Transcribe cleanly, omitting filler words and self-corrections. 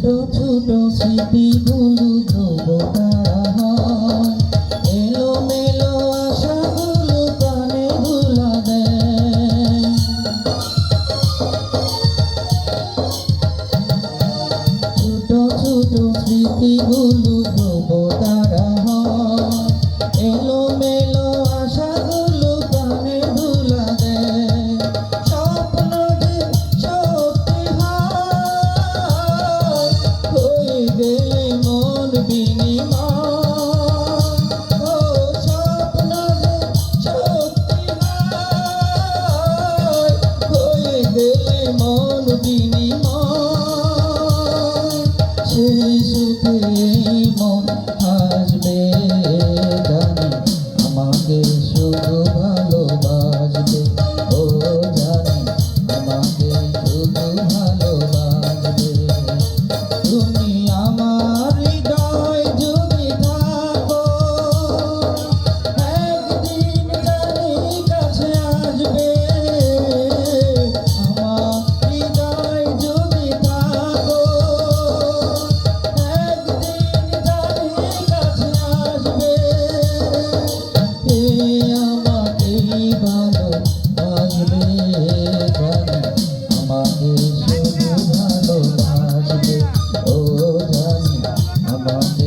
ছোট ছোট স্মৃতিগুলো ধ্রুব তারা হয়, এলোমেলো আশাগুলো প্রাণে ধুলা দেয়। ছোট ছোট স্মৃতিগুলো ধ্রুব তারা হয়, এলোমেলো আশাগুলো প্রাণে ধুলা দেয়। স্বপ্ন যে সত্যি হয়, হয়ে গেলে মন বিনিময়। ও স্বপ্ন যে সত্যি হয়, হয়ে গেলে মন বিনিময়। সেই সুখে মন হাসবে জানি, আমাকে শুধু ভালোবাসবে। ও জানি আমাকে শুধু ভালোবাসবে। তুমি আমার হৃদয় যদি থাকো, একদিন জানি কাছে আসবে। আমার হৃদয় যদি থাকো, একদিন জানি কাছে আসবে। আমাকে ভালোবাসবে জানি, আমাকে শুধু ভালোবাসবে। ও জানি আমাকে